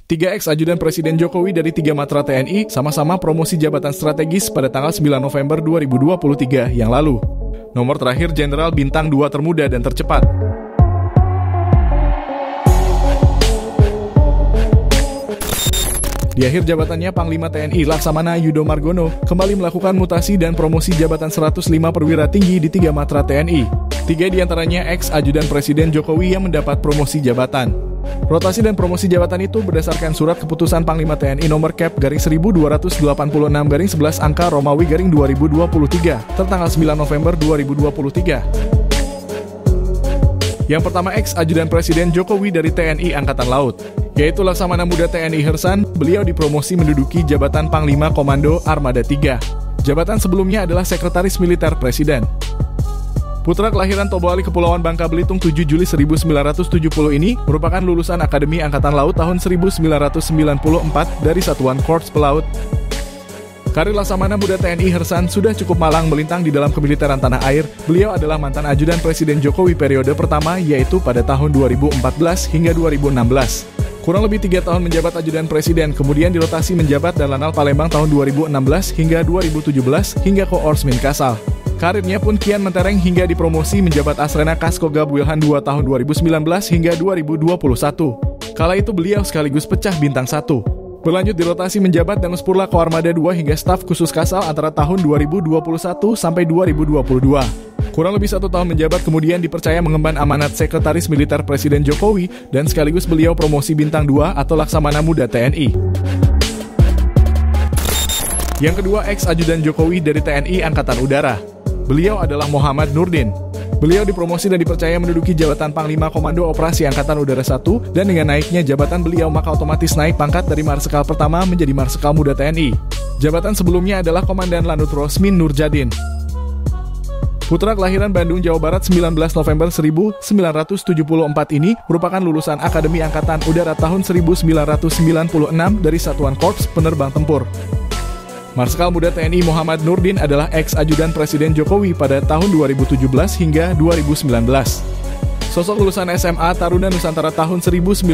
Tiga ex-ajudan Presiden Jokowi dari 3 matra TNI sama-sama promosi jabatan strategis pada tanggal 9 November 2023 yang lalu. Nomor terakhir Jenderal Bintang 2 termuda dan tercepat. Di akhir jabatannya, Panglima TNI Laksamana Yudo Margono kembali melakukan mutasi dan promosi jabatan 105 perwira tinggi di 3 matra TNI. 3 diantaranya ex-ajudan Presiden Jokowi yang mendapat promosi jabatan. Rotasi dan promosi jabatan itu berdasarkan surat keputusan Panglima TNI nomor Kep garing 1286 garing 11 angka Romawi garing 2023 tertanggal 9 November 2023. Yang pertama ex-ajudan Presiden Jokowi dari TNI Angkatan Laut, yaitu Laksamana Muda TNI Hersan. Beliau dipromosi menduduki jabatan Panglima Komando Armada 3. Jabatan sebelumnya adalah Sekretaris Militer Presiden. Putra kelahiran Toboali Kepulauan Bangka Belitung 7 Juli 1970 ini merupakan lulusan Akademi Angkatan Laut tahun 1994 dari Satuan Korps Pelaut. Karir Laksamana Muda TNI Hersan sudah cukup malang melintang di dalam kemiliteran tanah air. Beliau adalah mantan ajudan Presiden Jokowi periode pertama, yaitu pada tahun 2014 hingga 2016. Kurang lebih 3 tahun menjabat ajudan Presiden, kemudian dirotasi menjabat Dalanal Palembang tahun 2016 hingga 2017 hingga Koors Min Kasal. Karirnya pun kian mentereng hingga dipromosi menjabat Asrena Kaskogab Wilhan 2 tahun 2019 hingga 2021. Kala itu beliau sekaligus pecah bintang 1. Berlanjut dirotasi menjabat Danus Purla Koarmada 2 hingga staf khusus Kasal antara tahun 2021 sampai 2022. Kurang lebih 1 tahun menjabat kemudian dipercaya mengemban amanat Sekretaris Militer Presiden Jokowi dan sekaligus beliau promosi bintang 2 atau Laksamana Muda TNI. Yang kedua ex-ajudan Jokowi dari TNI Angkatan Udara. Beliau adalah Muhammad Nurdin. Beliau dipromosi dan dipercaya menduduki jabatan Panglima Komando Operasi Angkatan Udara 1 dan dengan naiknya jabatan beliau maka otomatis naik pangkat dari Marsikal pertama menjadi Marsikal Muda TNI. Jabatan sebelumnya adalah Komandan Lanut Rosmin Nurjadin. Putra kelahiran Bandung, Jawa Barat 19 November 1974 ini merupakan lulusan Akademi Angkatan Udara tahun 1996 dari Satuan Korps Penerbang Tempur. Marsikal Muda TNI Muhammad Nurdin adalah ex-ajudan Presiden Jokowi pada tahun 2017 hingga 2019. Sosok lulusan SMA Taruna Nusantara tahun 1993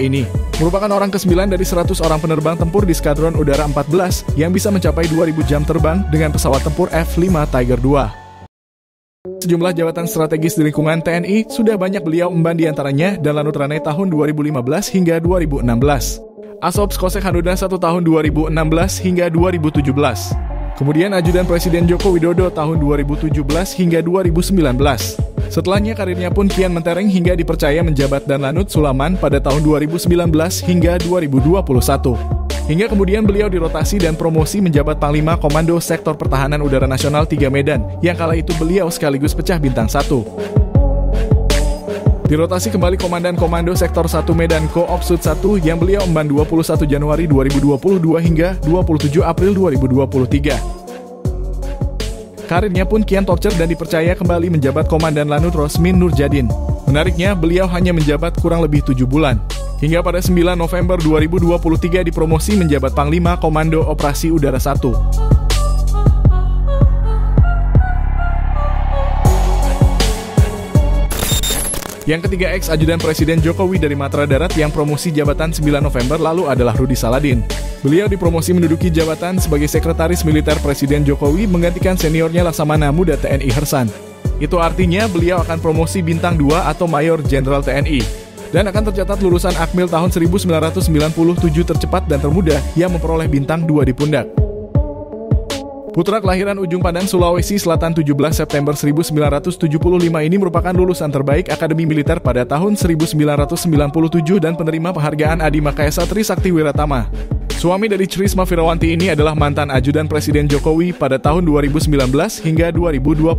ini merupakan orang ke-9 dari 100 orang penerbang tempur di Skadron Udara 14 yang bisa mencapai 2000 jam terbang dengan pesawat tempur F-5 Tiger II. Sejumlah jabatan strategis di lingkungan TNI sudah banyak beliau emban diantaranya Dalanut Ranai tahun 2015 hingga 2016. Asops Kosek Hanudan 1 tahun 2016 hingga 2017. Kemudian ajudan Presiden Joko Widodo tahun 2017 hingga 2019. Setelahnya karirnya pun kian mentereng hingga dipercaya menjabat Danlanut Sulaman pada tahun 2019 hingga 2021. Hingga kemudian beliau dirotasi dan promosi menjabat Panglima Komando Sektor Pertahanan Udara Nasional 3 Medan, yang kala itu beliau sekaligus pecah bintang 1. Dirotasi kembali Komandan Komando Sektor 1 Medan Koopsud 1 yang beliau emban 21 Januari 2022 hingga 27 April 2023. Karirnya pun kian torcer dan dipercaya kembali menjabat Komandan Lanut Rosmin Nurjadin. Menariknya, beliau hanya menjabat kurang lebih 7 bulan. Hingga pada 9 November 2023 dipromosi menjabat Panglima Komando Operasi Udara 1. Yang ketiga ex-ajudan Presiden Jokowi dari Matra Darat yang promosi jabatan 9 November lalu adalah Rudi Saladin. Beliau dipromosi menduduki jabatan sebagai Sekretaris Militer Presiden Jokowi menggantikan seniornya Laksamana Muda TNI Hersan. Itu artinya beliau akan promosi bintang 2 atau Mayor Jenderal TNI. Dan akan tercatat lulusan Akmil tahun 1997 tercepat dan termuda yang memperoleh bintang 2 di pundak. Putra kelahiran Ujung Pandang, Sulawesi Selatan 17 September 1975 ini merupakan lulusan terbaik Akademi Militer pada tahun 1997 dan penerima penghargaan Adi Makayasa Trisakti Wiratama. Suami dari Trisma Firawanti ini adalah mantan ajudan Presiden Jokowi pada tahun 2019 hingga 2021.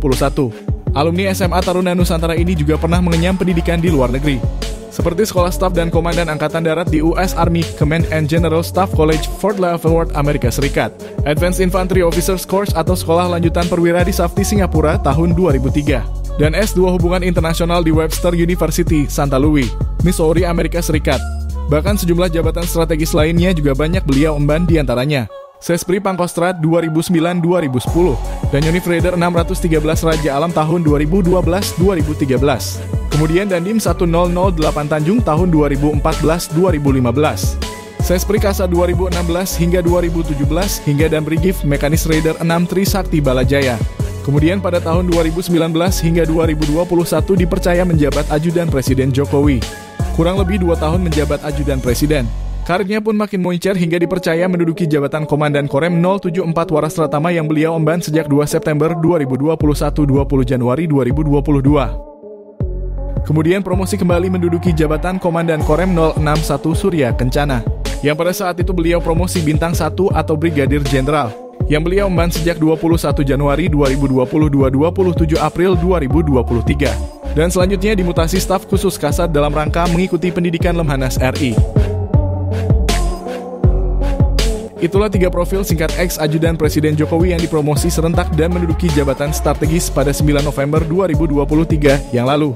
Alumni SMA Taruna Nusantara ini juga pernah mengenyam pendidikan di luar negeri, seperti Sekolah Staf dan Komandan Angkatan Darat di US Army Command and General Staff College Fort Leavenworth, Amerika Serikat, Advanced Infantry Officers Course atau Sekolah Lanjutan Perwira di Safti Singapura tahun 2003, dan S2 Hubungan Internasional di Webster University, Santa Louis, Missouri, Amerika Serikat. Bahkan sejumlah jabatan strategis lainnya juga banyak beliau emban diantaranya Sespri Pangkostrat 2009-2010, dan Yonif Raider 613 Raja Alam tahun 2012-2013. Kemudian Dandim 1008 Tanjung tahun 2014-2015. Sespri Kasa 2016 hingga 2017 hingga dan Brigif Mekanis Raider 6 Trisakti Balajaya. Kemudian pada tahun 2019 hingga 2021 dipercaya menjabat Ajudan Presiden Jokowi. Kurang lebih 2 tahun menjabat Ajudan Presiden. Karirnya pun makin moncer hingga dipercaya menduduki jabatan Komandan Korem 074 Waras Pratama yang beliau emban sejak 2 September 2021 20 Januari 2022. Kemudian promosi kembali menduduki jabatan Komandan Korem 061 Surya Kencana, yang pada saat itu beliau promosi bintang 1 atau Brigadir Jenderal, yang beliau emban sejak 21 Januari 2022 27 April 2023. Dan selanjutnya dimutasi staf khusus Kasat dalam rangka mengikuti pendidikan Lemhanas RI. Itulah 3 profil singkat ex-ajudan Presiden Jokowi yang dipromosi serentak dan menduduki jabatan strategis pada 9 November 2023 yang lalu.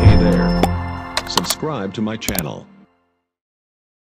Hey there. Subscribe to my channel.